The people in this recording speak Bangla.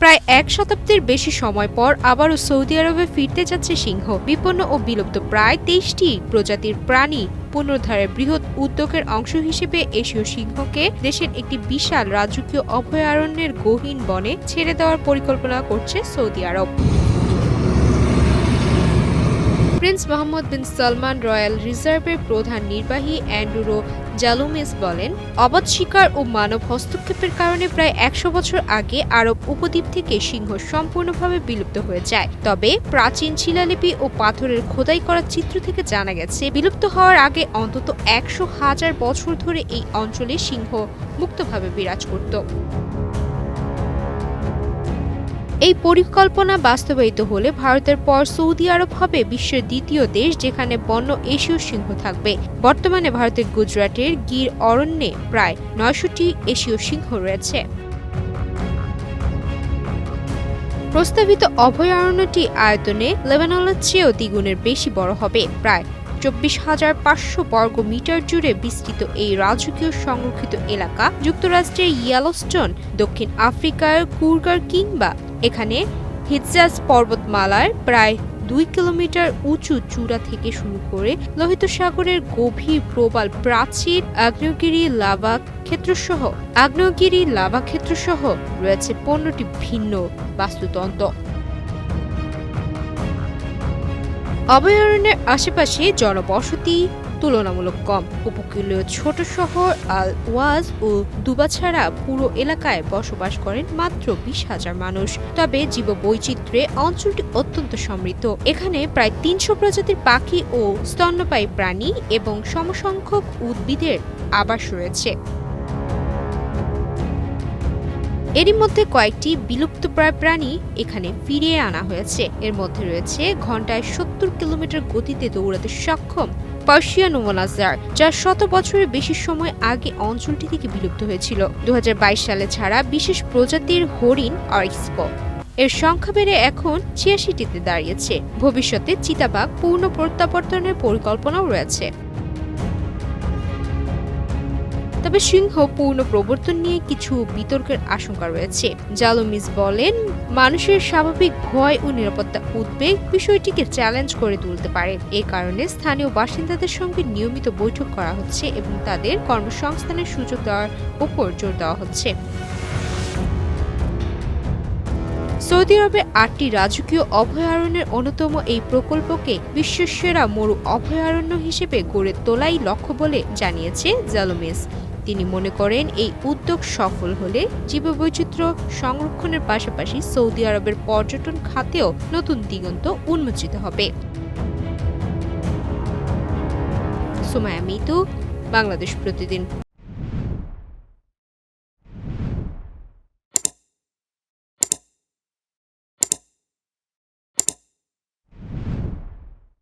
প্রায় এক শতাব্দীর বেশি সময় পর আবারও সৌদি আরবে ফিরতে যাচ্ছে সিংহ। বিপন্ন ও বিলুপ্ত প্রায় ২৩টি প্রজাতির প্রাণী পুনরুদ্ধারের বৃহৎ উদ্যোগের অংশ হিসেবে এশীয় সিংহকে দেশের একটি বিশাল রাজকীয় অভয়ারণ্যের গহীন বনে ছেড়ে দেওয়ার পরিকল্পনা করছে সৌদি আরব। প্রিন্স মোহাম্মদ বিন সালমান রয়্যাল রিজার্ভের প্রধান নির্বাহী অ্যান্ড্রু জালুমিস বলেন, অবাধ শিকার ও মানব হস্তক্ষেপের কারণে প্রায় ১০০ বছর আগে আরব উপদ্বীপ থেকে সিংহ সম্পূর্ণভাবে বিলুপ্ত হয়ে যায়। তবে প্রাচীন শিলালিপি ও পাথরের খোদাই করা চিত্র থেকে জানা গেছে, বিলুপ্ত হওয়ার আগে অন্তত ১০০,০০০ বছর ধরে এই অঞ্চলে সিংহ মুক্তভাবে বিরাজ করত। এই পরিকল্পনা বাস্তবায়িত হলে ভারতের পর সৌদি আরব হবে বিশ্বের দ্বিতীয় দেশ যেখানে বন্য এশীয় সিংহ থাকবে। বর্তমানে ভারতের গুজরাটের গির অরণ্যে প্রায় ৯০০টি এশীয় সিংহ রয়েছে। প্রস্তাবিত অভয়ারণ্যটি আয়তনে লেবাননের চেয়েও দ্বিগুণের বেশি বড় হবে। প্রায় ২৪,৫০০ বর্গ মিটার জুড়ে বিস্তৃত এই রাজকীয় সংরক্ষিত এলাকা যুক্তরাষ্ট্রের ইয়েলোস্টোন, দক্ষিণ আফ্রিকার কুরগার কিংবা এখানে হিজাজ পর্বতমালার প্রায় ২ কিলোমিটার উঁচু চূড়া থেকে শুরু করে লোহিত সাগরের গভীর প্রবাল প্রাচীর, আগ্নেয়গিরি লাভা ক্ষেত্রসহ রয়েছে ১৫টি ভিন্ন বাস্তুতন্ত্র। অভয়ারণ্যের আশেপাশে জনবসতি তুলনামূলক কম। উপকূলীয় ছোট শহর আল ওয়াজ ও দুবা ছাড়া পুরো এলাকায় বসবাস করেন মাত্র ২০,০০০ মানুষ। তবে জীববৈচিত্র্যে অঞ্চলটি অত্যন্ত সমৃদ্ধ। এখানে প্রায় ৩০০ প্রজাতির পাখি ও স্তন্যপায়ী প্রাণী এবং সমসংখ্যক উদ্ভিদের আবাস রয়েছে। এরই মধ্যে কয়েকটি বিলুপ্তপ্রায় প্রাণী এখানে ফিরিয়ে আনা হয়েছে। এর মধ্যে রয়েছে ঘন্টায় ৭০ কিলোমিটার গতিতে দৌড়াতে সক্ষম পার্সিয়ান ওনাজার, যা ১০০ বছরের বেশি সময় আগে অঞ্চলটি থেকে বিলুপ্ত হয়েছিল। ২০২২ সালে ছাড়া বিশেষ প্রজাতির হরিণ অরিক্সপো এর সংখ্যা বেড়ে এখন ৮৬টিতে দাঁড়িয়েছে। ভবিষ্যতে চিতাবাঘ পূর্ণ প্রত্যাবর্তনের পরিকল্পনাও রয়েছে। তবে সিংহ পূর্ণ প্রবর্তন নিয়ে কিছু বিতর্কের আশঙ্কা রয়েছে। জালুমিস বলেন, মানুষের স্বাভাবিক ভয় ও নিরাপত্তা উদ্বেগ বিষয়টিকে চ্যালেঞ্জ করে তুলতে পারে। এ কারণে স্থানীয় বাসিন্দাদের সঙ্গে নিয়মিত বৈঠক করা হচ্ছে এবং তাদের কর্মসংস্থানের সুযোগ দেওয়ার উপর জোর দেওয়া হচ্ছে। সৌদি আরবের ৮টি রাজকীয় অভয়ারণ্যের অন্যতম এই প্রকল্পকে বিশ্বের সেরা মরু অভয়ারণ্য হিসেবে গড়ে তোলাই লক্ষ্য বলে জানিয়েছে জালুমিস। তিনি মনে করেন, এই উদ্যোগ সফল হলে জীববৈচিত্র্য সংরক্ষণের পাশাপাশি সৌদি আরবের পর্যটন খাতেও নতুন দিগন্ত উন্মোচিত হবে। সুমাইয়া মিতু, বাংলাদেশ প্রতিদিন।